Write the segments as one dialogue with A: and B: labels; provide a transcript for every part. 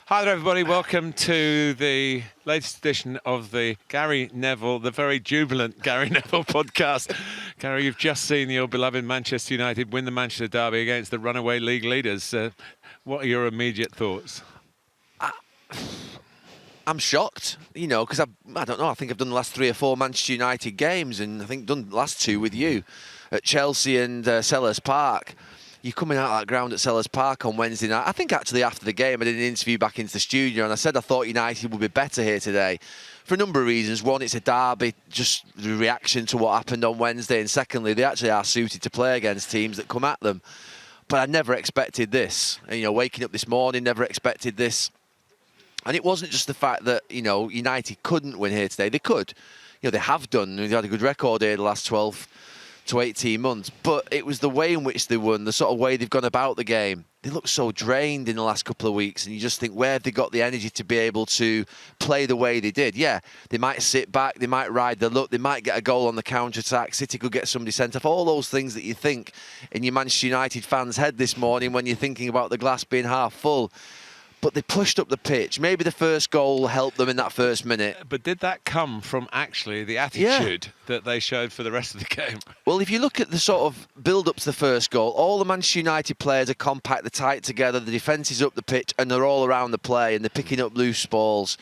A: Hi there, everybody. Welcome to the latest edition of the Gary Neville, the very jubilant Gary Neville podcast. Gary, you've just seen your beloved Manchester United win the Manchester derby against the runaway league leaders. What are your immediate thoughts?
B: I'm shocked, because I don't know. I think I've done the last 3 or 4 Manchester United games, and I think done the last 2 with you at Chelsea and Selhurst Park. You're coming out of that ground at Selhurst Park on Wednesday night. I think actually after the game I did an interview back into the studio and I said I thought United would be better here today for a number of reasons. One, it's a derby, just the reaction to what happened on Wednesday, and secondly, they actually are suited to play against teams that come at them. But I never expected this. And, waking up this morning, never expected this. And it wasn't just the fact that, United couldn't win here today. They could. They have done. They had a good record here the last 12 to 18 months. But it was the way in which they won, the sort of way they've gone about the game. They look so drained in the last couple of weeks, and you just think, where have they got the energy to be able to play the way they did? Yeah, they might sit back, they might ride the luck, they might get a goal on the counter-attack, City could get somebody sent off, all those things that you think in your Manchester United fans' head this morning when you're thinking about the glass being half full. But they pushed up the pitch. Maybe the first goal helped them in that first minute.
A: But did that come from actually the attitude that they showed for the rest of the game?
B: Well, if you look at the sort of build-up to the first goal, all the Manchester United players are compact, they're tight together, the defence is up the pitch, and they're all around the play, and they're picking up loose balls.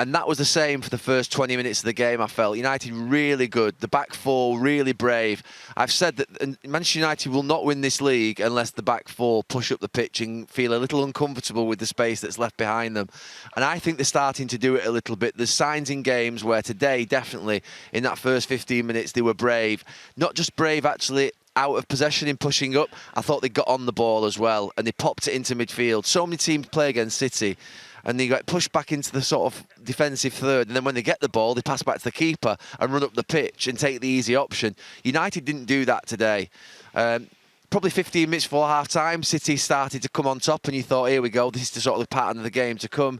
B: And that was the same for the first 20 minutes of the game, I felt. United really good. The back four really brave. I've said that Manchester United will not win this league unless the back four push up the pitch and feel a little uncomfortable with the space that's left behind them. And I think they're starting to do it a little bit. There's signs in games where today, definitely, in that first 15 minutes, they were brave. Not just brave, actually, out of possession in pushing up. I thought they got on the ball as well, and they popped it into midfield. So many teams play against City, and they get pushed back into the sort of defensive third, and then when they get the ball, they pass back to the keeper and run up the pitch and take the easy option. United didn't do that today. Probably 15 minutes before half-time, City started to come on top, and you thought, here we go, this is the sort of the pattern of the game to come.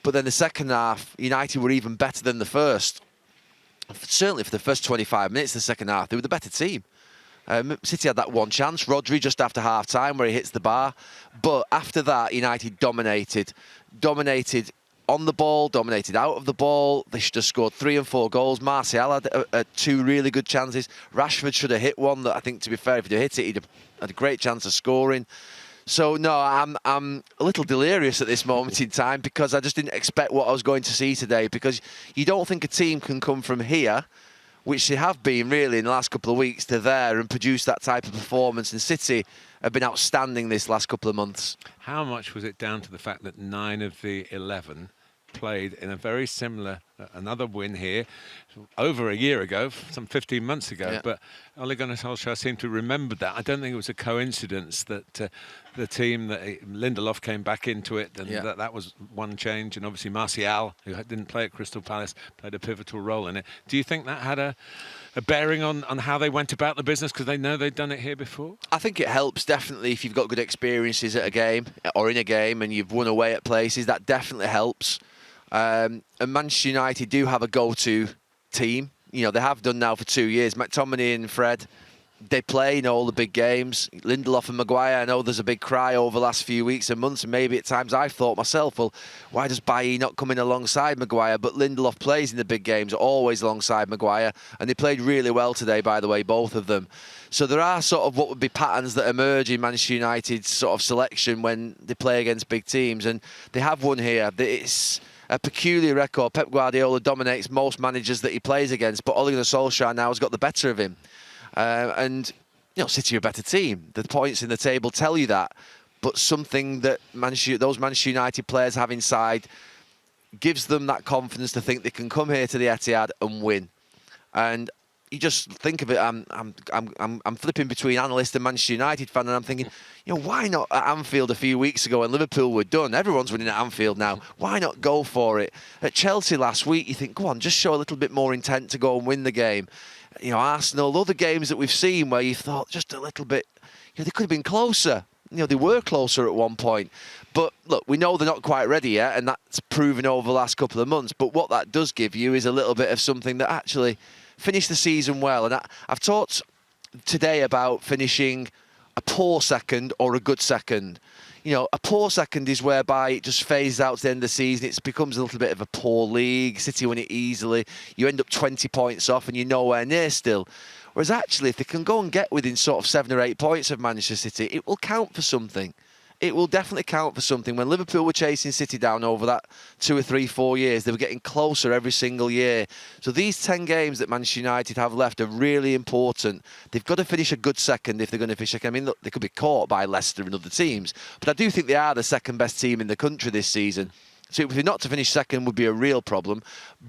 B: But then the second half, United were even better than the first. Certainly for the first 25 minutes of the second half, they were the better team. City had that one chance, Rodri, just after half-time, where he hits the bar. But after that, United dominated on the ball, dominated out of the ball. They should have scored 3 and 4 goals. Martial had 2 really good chances. Rashford should have hit one that, I think, to be fair, if he'd have hit it, he'd have had a great chance of scoring. So, no, I'm a little delirious at this moment in time because I just didn't expect what I was going to see today, because you don't think a team can come from here, which they have been really in the last couple of weeks, to there and produce that type of performance. And City have been outstanding this last couple of months.
A: How much was it down to the fact that 9 of the 11 played in a very similar, another win here, over a year ago, some 15 months ago,
B: yeah.
A: But Ole Gunnar Solskjaer seemed to remember that. I don't think it was a coincidence that the team, that Lindelof came back into it, and that was one change, and obviously Martial, who didn't play at Crystal Palace, played a pivotal role in it. Do you think that had a bearing on how they went about the business, because they know they'd done it here before?
B: I think it helps, definitely, if you've got good experiences at a game or in a game and you've won away at places. That definitely helps. And Manchester United do have a go-to team. They have done now for 2 years. McTominay and Fred, they play in all the big games. Lindelof and Maguire, I know there's a big cry over the last few weeks and months, and maybe at times I've thought myself, well, why does Bailly not come in alongside Maguire? But Lindelof plays in the big games, always alongside Maguire, and they played really well today, by the way, both of them. So there are sort of what would be patterns that emerge in Manchester United's sort of selection when they play against big teams, and they have won here. It's a peculiar record. Pep Guardiola dominates most managers that he plays against, but Ole Gunnar Solskjaer now has got the better of him. And City are a better team. The points in the table tell you that. But something that those Manchester United players have inside gives them that confidence to think they can come here to the Etihad and win. And you just think of it. I'm flipping between analyst and Manchester United fan, and I'm thinking, why not at Anfield a few weeks ago when Liverpool were done? Everyone's winning at Anfield now. Why not go for it? At Chelsea last week, you think, go on, just show a little bit more intent to go and win the game. Arsenal, other games that we've seen where you thought just a little bit, they could have been closer. They were closer at one point. But look, we know they're not quite ready yet, and that's proven over the last couple of months. But what that does give you is a little bit of something that actually finished the season well. And I've talked today about finishing a poor second or a good second. a poor second is whereby it just phases out to the end of the season. It becomes a little bit of a poor league. City win it easily. You end up 20 points off and you're nowhere near still. Whereas actually, if they can go and get within sort of 7 or 8 points of Manchester City, it will count for something. It will definitely count for something. When Liverpool were chasing City down over that 2 or 3, 4 years, they were getting closer every single year. So these 10 games that Manchester United have left are really important. They've got to finish a good second if they're going to finish second. I mean, look, they could be caught by Leicester and other teams, but I do think they are the second best team in the country this season. So if they're not to finish second would be a real problem.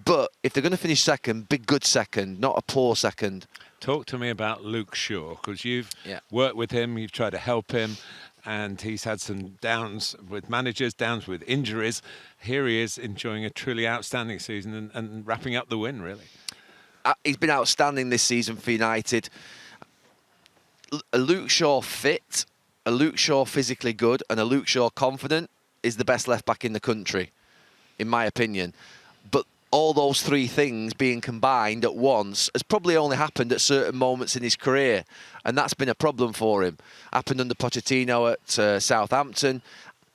B: But if they're going to finish second, be good second, not a poor second.
A: Talk to me about Luke Shaw, because you've worked with him, you've tried to help him, and he's had some downs with managers, downs with injuries. Here he is enjoying a truly outstanding season and wrapping up the win, really.
B: He's been outstanding this season for United. A Luke Shaw fit, a Luke Shaw physically good, and a Luke Shaw confident is the best left-back in the country, in my opinion. But all those 3 things being combined at once has probably only happened at certain moments in his career, and that's been a problem for him. Happened under Pochettino at Southampton.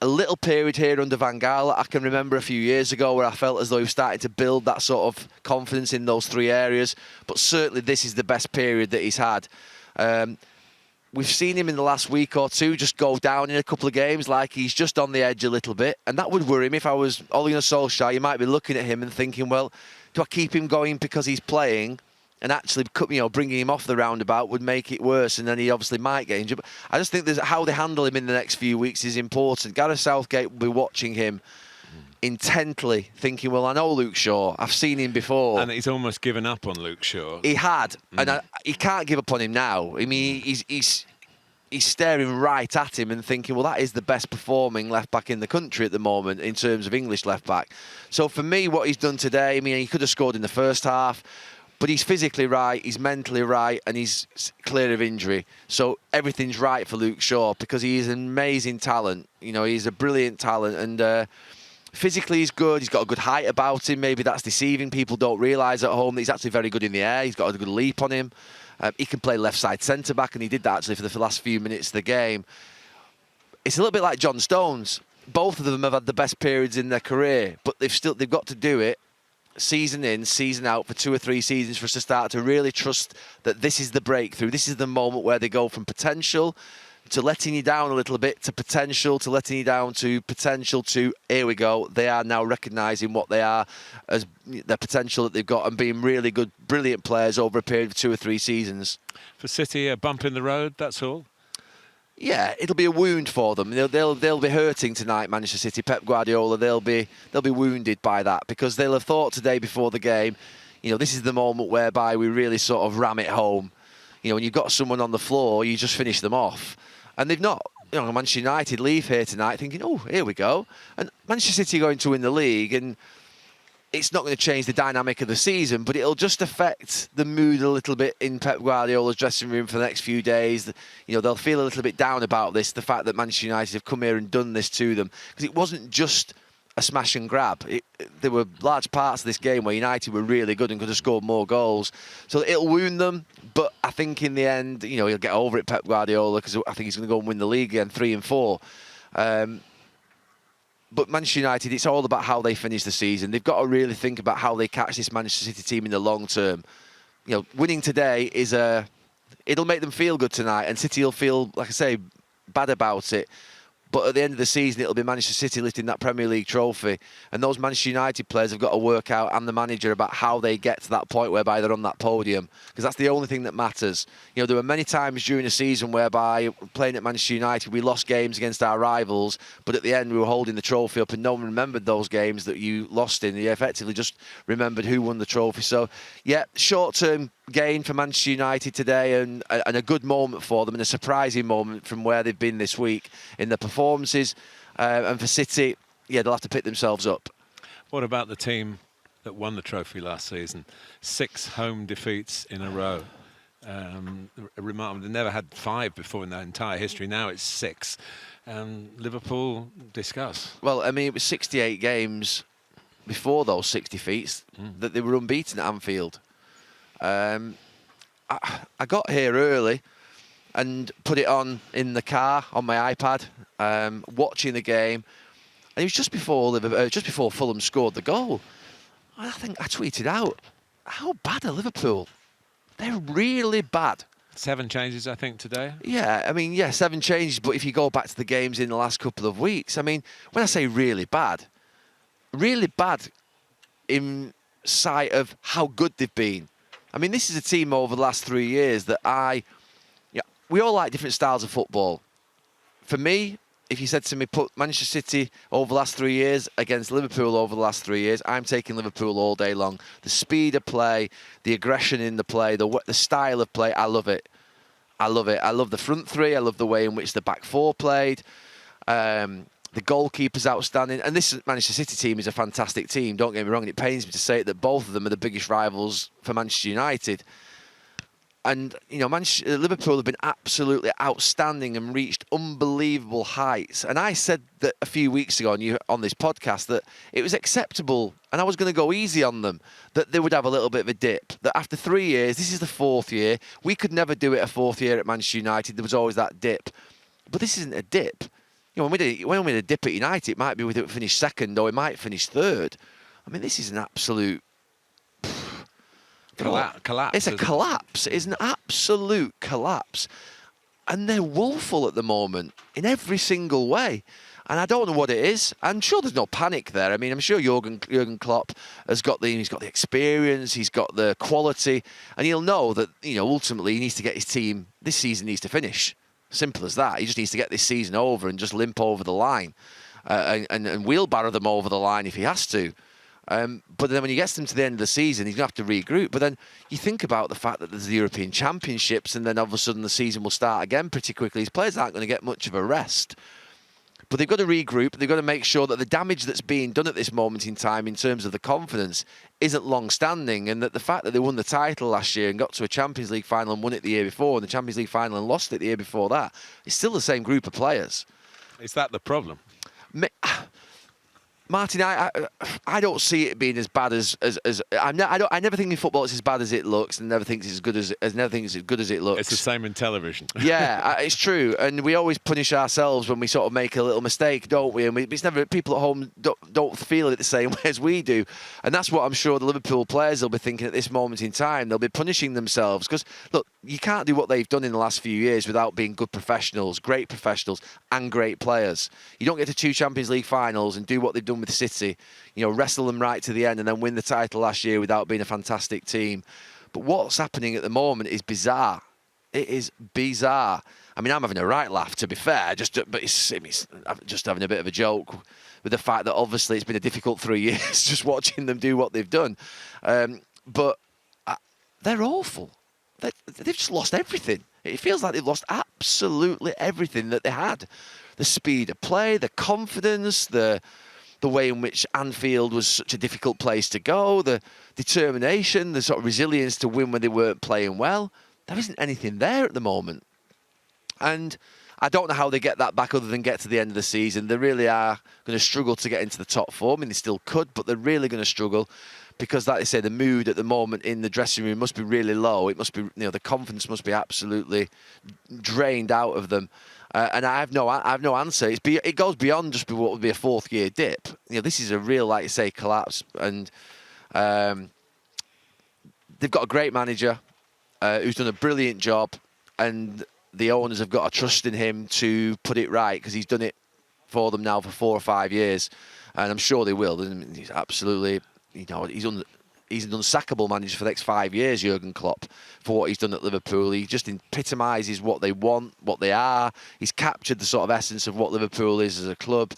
B: A little period here under Van Gaal I can remember a few years ago where I felt as though he was starting to build that sort of confidence in those 3 areas, but certainly this is the best period that he's had. We've seen him in the last week or two just go down in a couple of games, like he's just on the edge a little bit. And that would worry me. If I was Ole Gunnar Solskjaer, you might be looking at him and thinking, well, do I keep him going because he's playing? And actually, bringing him off the roundabout would make it worse, and then he obviously might get injured. But I just think how they handle him in the next few weeks is important. Gareth Southgate will be watching him intently, thinking, well, I know Luke Shaw. I've seen him before.
A: And he's almost given up on Luke Shaw.
B: He had, and he can't give up on him now. I mean, he's staring right at him and thinking, well, that is the best performing left-back in the country at the moment in terms of English left-back. So for me, what he's done today, I mean, he could have scored in the first half, but he's physically right, he's mentally right, and he's clear of injury. So everything's right for Luke Shaw because he is an amazing talent. He's a brilliant talent, and physically he's good. He's got a good height about him. Maybe that's deceiving. People don't realise at home that he's actually very good in the air. He's got a good leap on him. He can play left side centre back, and he did that actually for the last few minutes of the game. It's a little bit like John Stones. Both of them have had the best periods in their career, but they've got to do it season in, season out for 2 or 3 seasons for us to start to really trust that this is the breakthrough. This is the moment where they go from potential to letting you down a little bit, to potential, to letting you down, to potential, to here we go. They are now recognising what they are as the potential that they've got and being really good, brilliant players over a period of 2 or 3 seasons.
A: For City, a bump in the road, that's all?
B: Yeah, it'll be a wound for them. They'll be hurting tonight, Manchester City. Pep Guardiola, they'll be wounded by that because they'll have thought today before the game, this is the moment whereby we really sort of ram it home. When you've got someone on the floor, you just finish them off. And they've not. Manchester United leave here tonight thinking, oh, here we go. And Manchester City are going to win the league, and it's not going to change the dynamic of the season, but it'll just affect the mood a little bit in Pep Guardiola's dressing room for the next few days. They'll feel a little bit down about this, the fact that Manchester United have come here and done this to them. Because it wasn't just a smash and grab. There were large parts of this game where United were really good and could have scored more goals. So it'll wound them, but I think in the end, he'll get over it, Pep Guardiola, because I think he's going to go and win the league again, 3 and 4. But Manchester United, it's all about how they finish the season. They've got to really think about how they catch this Manchester City team in the long term. Winning today it'll make them feel good tonight, and City will feel, like I say, bad about it. But at the end of the season, it'll be Manchester City lifting that Premier League trophy. And those Manchester United players have got to work out, and the manager, about how they get to that point whereby they're on that podium. Because that's the only thing that matters. There were many times during the season whereby, playing at Manchester United, we lost games against our rivals, but at the end we were holding the trophy up and no one remembered those games that you lost in. You effectively just remembered who won the trophy. So, yeah, short-term gain for Manchester United today, and a good moment for them, and a surprising moment from where they've been this week in their performances. And for City, they'll have to pick themselves up.
A: What about the team that won the trophy last season? 6 home defeats in a row. Remarkable. They never had 5 before in their entire history. Now it's 6. Liverpool, discuss.
B: Well, I mean, it was 68 games before those 6 defeats that they were unbeaten at Anfield. I got here early, and put it on in the car on my iPad, watching the game. And it was just before Fulham scored the goal. And I think I tweeted out, how bad are Liverpool? They're really bad.
A: 7 changes, I think, today.
B: Yeah, I mean, 7 changes, but if you go back to the games in the last couple of weeks, I mean, when I say really bad in sight of how good they've been. I mean, this is a team over the last 3 years that we all like different styles of football. For me, if you said to me, put Manchester City over the last 3 years against Liverpool over the last 3 years, I'm taking Liverpool all day long. The speed of play, the aggression in the play, the style of play, I love it. I love it. I love the front three. I love the way in which the back four played. The goalkeeper's outstanding. And this Manchester City team is a fantastic team. Don't get me wrong. And it pains me to say it, that both of them are the biggest rivals for Manchester United. And, Liverpool have been absolutely outstanding and reached unbelievable heights. And I said that a few weeks ago on this podcast that it was acceptable, and I was going to go easy on them, that they would have a little bit of a dip. That after 3 years, this is the 4th year, we could never do it a 4th year at Manchester United. There was always that dip. But this isn't a dip. When we had a dip at United, it might be we finish 2nd or we might finish 3rd. I mean, this is an absolute...
A: collapse.
B: It's a collapse. It's an absolute collapse. And they're woeful at the moment in every single way. And I don't know what it is. I'm sure there's no panic there. I mean, I'm sure Jurgen Klopp he's got the experience, he's got the quality, and he'll know that, ultimately he needs to get his team, this season needs to finish. Simple as that. He just needs to get this season over and just limp over the line and wheelbarrow them over the line if he has to. But then when he gets them to the end of the season, he's going to have to regroup. But then you think about the fact that there's the European Championships, and then all of a sudden the season will start again pretty quickly. His players aren't going to get much of a rest. But they've got to regroup. They've got to make sure that the damage that's being done at this moment in time in terms of the confidence isn't long-standing, and that the fact that they won the title last year and got to a Champions League final and won it the year before, and the Champions League final and lost it the year before that, it's still the same group of players.
A: Is that the problem?
B: Martin, I don't see it being as bad as I never think in football it's as bad as it looks, and never think it's as good as it looks.
A: It's the same in television.
B: Yeah, it's true, and we always punish ourselves when we sort of make a little mistake, don't we? And it's never, people at home don't feel it the same way as we do, and that's what I'm sure the Liverpool players will be thinking at this moment in time. They'll be punishing themselves because look, you can't do what they've done in the last few years without being good professionals, great professionals, and great players. You don't get to 2 Champions League finals and do what they've done with City, wrestle them right to the end and then win the title last year without being a fantastic team. But what's happening at the moment is bizarre. It is bizarre. I mean, I'm having a right laugh, to be fair, but it's just having a bit of a joke with the fact that obviously it's been a difficult 3 years just watching them do what they've done. But they're awful. They've just lost everything. It feels like they've lost absolutely everything that they had. The speed of play, the confidence, the way in which Anfield was such a difficult place to go, the determination, the sort of resilience to win when they weren't playing well. There isn't anything there at the moment. And I don't know how they get that back other than get to the end of the season. They really are going to struggle to get into the top four. I mean, they still could, but they're really going to struggle because, like I say, the mood at the moment in the dressing room must be really low. It must be, the confidence must be absolutely drained out of them. And I have no answer. It goes beyond just what would be a 4th year dip. This is a real, like you say, collapse. And they've got a great manager who's done a brilliant job, and the owners have got to trust in him to put it right because he's done it for them now for 4 or 5 years, and I'm sure they will. He's absolutely, he's an unsackable manager for the next 5 years, Jurgen Klopp, for what he's done at Liverpool. He just epitomises what they want, what they are. He's captured the sort of essence of what Liverpool is as a club.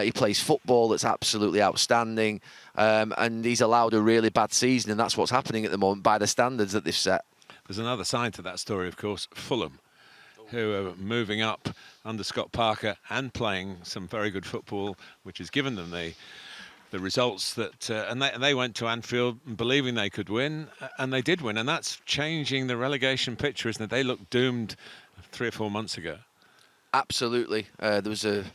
B: He plays football that's absolutely outstanding, and he's allowed a really bad season, and that's what's happening at the moment by the standards that they've set.
A: There's another side to that story, of course, Fulham, who are moving up under Scott Parker and playing some very good football, which has given them the results that, and they went to Anfield believing they could win, and they did win, and that's changing the relegation picture, isn't it? They looked doomed 3 or 4 months ago.
B: Absolutely. There was a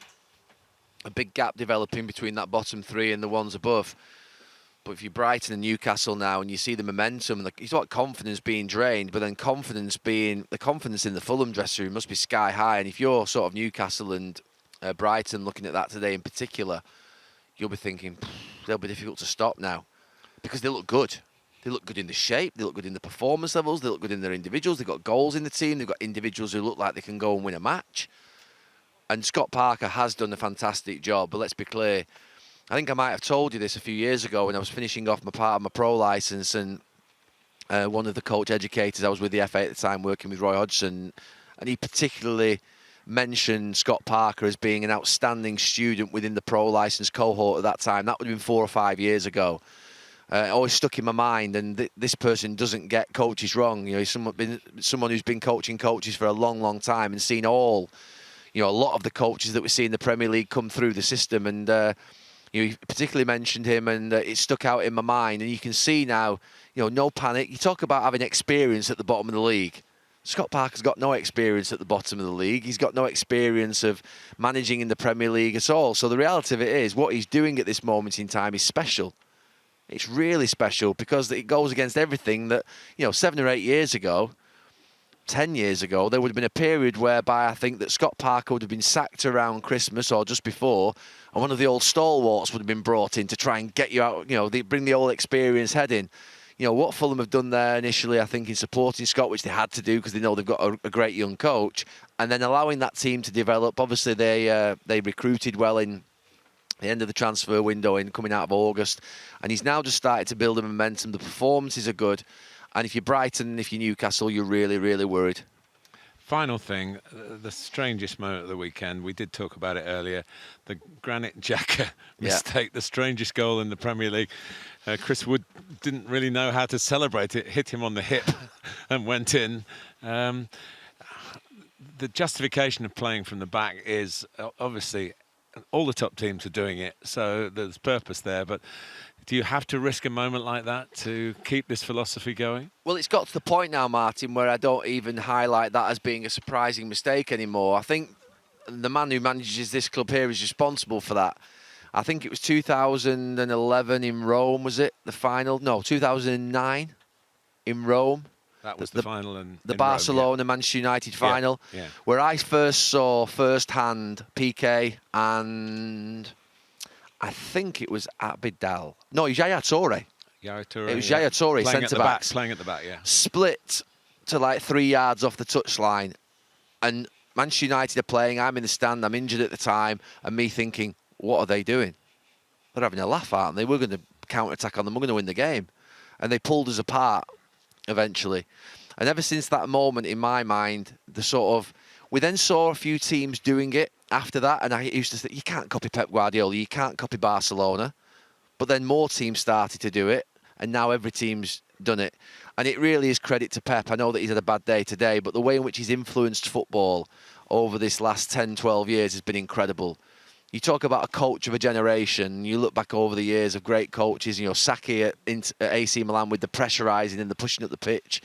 B: big gap developing between that bottom 3 and the ones above. But if you're Brighton and Newcastle now and you see the momentum, and you talk about confidence being drained, but then the confidence in the Fulham dressing room must be sky high. And if you're sort of Newcastle and Brighton looking at that today in particular, you'll be thinking, they'll be difficult to stop now because they look good. They look good in the shape, they look good in the performance levels, they look good in their individuals, they've got goals in the team, they've got individuals who look like they can go and win a match. And Scott Parker has done a fantastic job, but let's be clear, I think I might have told you this a few years ago when I was finishing off my part of my pro licence, and one of the coach educators, I was with the FA at the time working with Roy Hodgson, and he particularly mentioned Scott Parker as being an outstanding student within the pro licence cohort at that time. That would have been 4 or 5 years ago. It always stuck in my mind, and this person doesn't get coaches wrong. You know, he's someone who's been coaching coaches for a long, long time and seen a lot of the coaches that we see in the Premier League come through the system. And you particularly mentioned him, and it stuck out in my mind. And you can see now, no panic. You talk about having experience at the bottom of the league. Scott Parker's got no experience at the bottom of the league. He's got no experience of managing in the Premier League at all. So the reality of it is, what he's doing at this moment in time is special. It's really special because it goes against everything that, 7 or 8 years ago, 10 years ago, there would have been a period whereby I think that Scott Parker would have been sacked around Christmas or just before, and one of the old stalwarts would have been brought in to try and get you out, bring the old experienced head in. What Fulham have done there initially, I think, in supporting Scott, which they had to do because they know they've got a great young coach, and then allowing that team to develop. Obviously, they recruited well in the end of the transfer window in coming out of August, and he's now just started to build a momentum. The performances are good, and if you're Brighton, if you're Newcastle, you're really, really worried.
A: Final thing, the strangest moment of the weekend, we did talk about it earlier, the Granit Xhaka mistake, the strangest goal in the Premier League. Chris Wood didn't really know how to celebrate it, hit him on the hip and went in. The justification of playing from the back is obviously all the top teams are doing it, so there's purpose there. But do you have to risk a moment like that to keep this philosophy going?
B: Well, it's got to the point now, Martin, where I don't even highlight that as being a surprising mistake anymore. I think the man who manages this club here is responsible for that. I think it was 2011 in Rome, was it? The final? No, 2009 in Rome.
A: That was the final in
B: Barcelona Manchester United final, where I first saw firsthand Piqué and I think it was Abidal. No, Yaya Toure. It was Yaya Toure, centre-backs.
A: Playing at the back,
B: Split to like 3 yards off the touchline. And Manchester United are playing. I'm in the stand. I'm injured at the time. And me thinking, what are they doing? They're having a laugh, aren't they? We're going to counter-attack on them. We're going to win the game. And they pulled us apart eventually. And ever since that moment, in my mind, we then saw a few teams doing it after that, and I used to say, you can't copy Pep Guardiola, you can't copy Barcelona. But then more teams started to do it, and now every team's done it. And it really is credit to Pep. I know that he's had a bad day today, but the way in which he's influenced football over this last 10, 12 years has been incredible. You talk about a coach of a generation. You look back over the years of great coaches, Saki at AC Milan with the pressurising and the pushing up the pitch.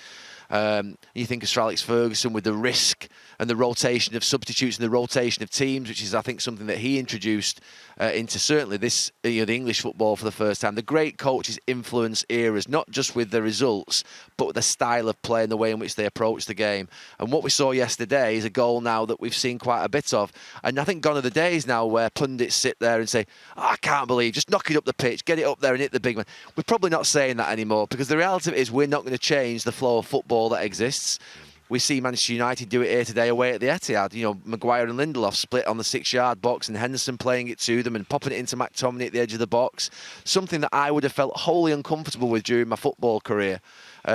B: You think of Sir Alex Ferguson with the risk and the rotation of substitutes and the rotation of teams, which is, I think, something that he introduced into certainly this, the English football for the first time. The great coaches influence eras, not just with the results, but with the style of play and the way in which they approach the game. And what we saw yesterday is a goal now that we've seen quite a bit of. And I think gone are the days now where pundits sit there and say, I can't believe, just knock it up the pitch, get it up there and hit the big man. We're probably not saying that anymore, because the reality of it is we're not going to change the flow of football that exists. We see Manchester United do it here today away at the Etihad. Maguire and Lindelof split on the 6-yard box and Henderson playing it to them and popping it into McTominay at the edge of the box. Something that I would have felt wholly uncomfortable with during my football career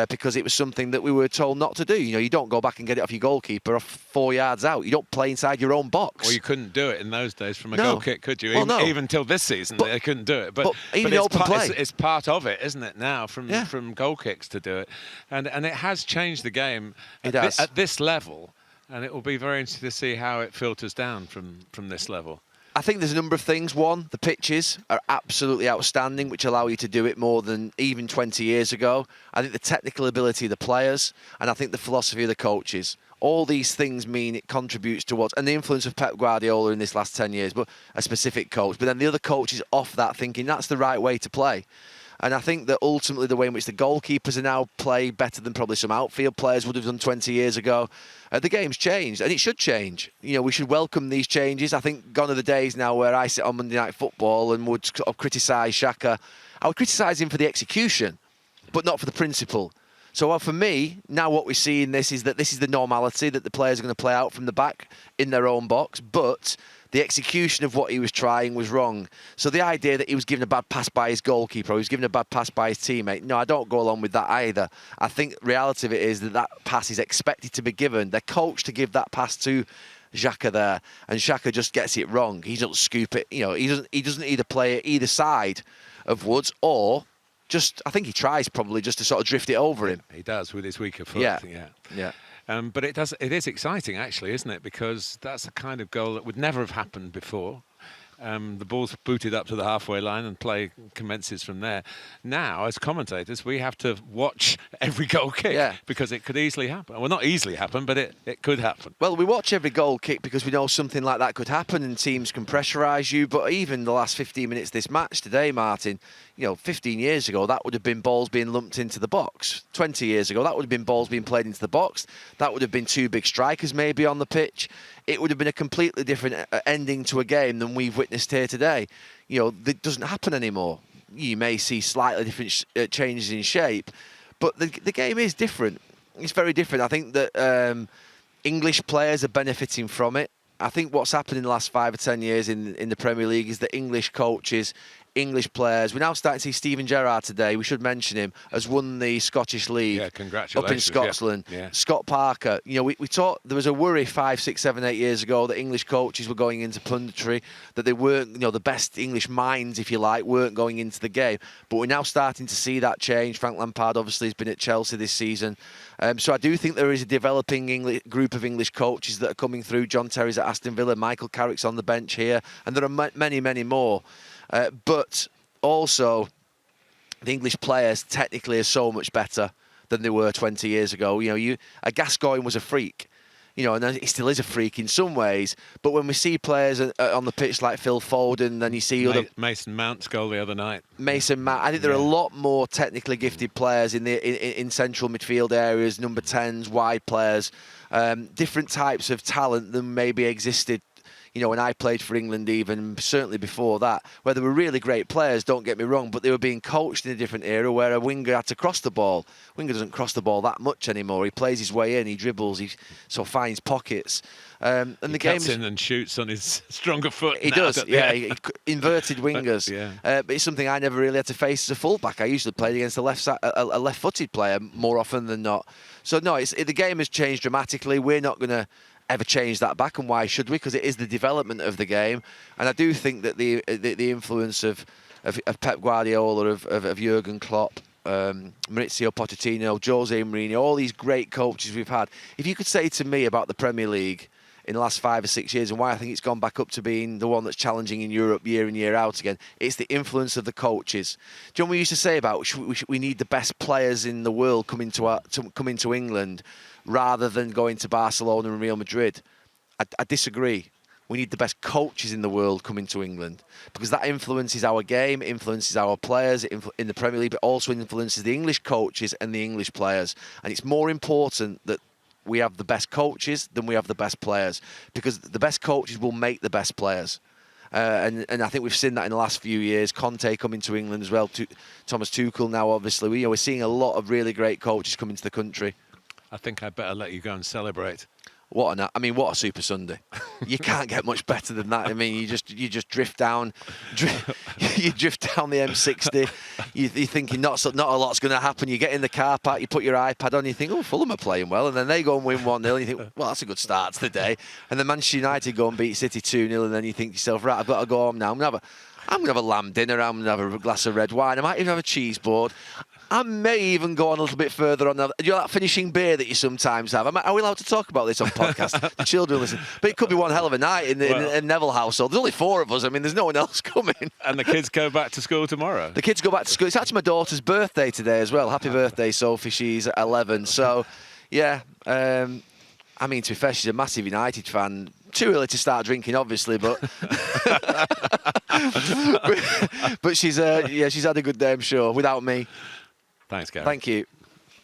B: because it was something that we were told not to do. You don't go back and get it off your goalkeeper off 4 yards out. You don't play inside your own box.
A: Well, you couldn't do it in those days from a goal kick, could you? Even till this season, they couldn't do it. But
B: even open play.
A: It's part of it, isn't it, now, from goal kicks to do it. And it has changed the game at this level, and it will be very interesting to see how it filters down from this level.
B: I think there's a number of things. One, the pitches are absolutely outstanding, which allow you to do it more than even 20 years ago. I think the technical ability of the players, and I think the philosophy of the coaches. All these things mean it contributes towards, and the influence of Pep Guardiola in this last 10 years, but a specific coach. But then the other coaches off that thinking that's the right way to play. And I think that ultimately the way in which the goalkeepers are now play better than probably some outfield players would have done 20 years ago. The game's changed, and it should change. We should welcome these changes. I think gone are the days now where I sit on Monday Night Football and would sort of criticise Xhaka. I would criticise him for the execution, but not for the principle. So for me, now what we see in this is that this is the normality, that the players are going to play out from the back in their own box, but the execution of what he was trying was wrong. So the idea that he was given a bad pass by his goalkeeper or he was given a bad pass by his teammate, no, I don't go along with that either. I think the reality of it is that pass is expected to be given. They're coached to give that pass to Xhaka there, and Xhaka just gets it wrong. He doesn't scoop it. He doesn't either play it either side of Woods or I think he tries probably just to sort of drift it over him.
A: He does with his weaker foot.
B: Yeah.
A: But it is exciting, actually, isn't it? Because that's the kind of goal that would never have happened before. The ball's booted up to the halfway line and play commences from there. Now, as commentators, we have to watch every goal kick because it could easily happen. Well, not easily happen, but it could happen.
B: Well, we watch every goal kick because we know something like that could happen and teams can pressurise you. But even the last 15 minutes of this match today, Martin, 15 years ago, that would have been balls being lumped into the box. 20 years ago, that would have been balls being played into the box. That would have been two big strikers maybe on the pitch. It would have been a completely different ending to a game than we've witnessed here today. That doesn't happen anymore. You may see slightly different changes in shape, but the game is different. It's very different. I think that English players are benefiting from it. I think what's happened in the last 5 or 10 years in the Premier League is that English coaches, English players. We're now starting to see Steven Gerrard today, we should mention him, has won the Scottish League.
A: Yeah, congratulations.
B: Up in Scotland.
A: Yeah.
B: Scott Parker. We thought there was a worry 5, 6, 7, 8 years ago that English coaches were going into punditry, that they weren't, the best English minds, if you like, weren't going into the game. But we're now starting to see that change. Frank Lampard obviously has been at Chelsea this season. So I do think there is a developing group of English coaches that are coming through. John Terry's at Aston Villa, Michael Carrick's on the bench here, and there are many, many more. But also, the English players technically are so much better than they were 20 years ago. Gascoigne was a freak, and he still is a freak in some ways. But when we see players on the pitch like Phil Foden, then you see other
A: Mason Mount's goal the other night.
B: Mason Mount. I think there are a lot more technically gifted players in central midfield areas, number 10s, wide players, different types of talent than maybe existed. When I played for England, even certainly before that, where they were really great players, don't get me wrong, but they were being coached in a different era where a winger had to cross the ball. Winger doesn't cross the ball that much anymore. He plays his way in, he dribbles, he finds pockets. And
A: he
B: the game
A: cuts in and shoots on his stronger foot.
B: He does, yeah. Inverted wingers.
A: But
B: it's something I never really had to face as a fullback. I usually played against a left-footed player more often than not. So no, the game has changed dramatically. We're not going to ever change that back, and why should we? Because it is the development of the game, and I do think that the influence of Pep Guardiola, of Jurgen Klopp, Maurizio Pochettino, Jose Mourinho, all these great coaches we've had. If you could say to me about the Premier League in the last 5 or 6 years and why I think it's gone back up to being the one that's challenging in Europe year in, year out again, it's the influence of the coaches. Do you know what we used to say about we need the best players in the world coming to England rather than going to Barcelona and Real Madrid? I disagree. We need the best coaches in the world coming to England because that influences our game, influences our players in the Premier League, but also influences the English coaches and the English players. And it's more important that we have the best coaches than we have the best players because the best coaches will make the best players. And I think we've seen that in the last few years. Conte coming to England as well. Thomas Tuchel now, obviously. We're seeing a lot of really great coaches coming to the country.
A: I think I'd better let you go and celebrate.
B: What a Super Sunday! You can't get much better than that. I mean, you just drift down, you drift down the M60. You're thinking not a lot's going to happen. You get in the car park, you put your iPad on, you think, oh, Fulham are playing well, and then they go and win 1-0. And you think, well, that's a good start to the day. And then Manchester United go and beat City 2-0, and then you think to yourself, right, I've got to go home now. I'm going to have a lamb dinner. I'm going to have a glass of red wine. I might even have a cheese board. I may even go on a little bit further on that. You know that finishing beer that you sometimes have? Are we allowed to talk about this on podcast? The children listen. But it could be one hell of a night in the Neville household. There's only 4 of us. I mean, there's no one else coming.
A: And the kids go back to school tomorrow.
B: The kids go back to school. It's actually my daughter's birthday today as well. Happy birthday, Sophie. She's 11. So, yeah. I mean, to be fair, she's a massive United fan. Too early to start drinking, obviously, but but she's had a good day, I'm sure, without me.
A: Thanks, Gary.
B: Thank you.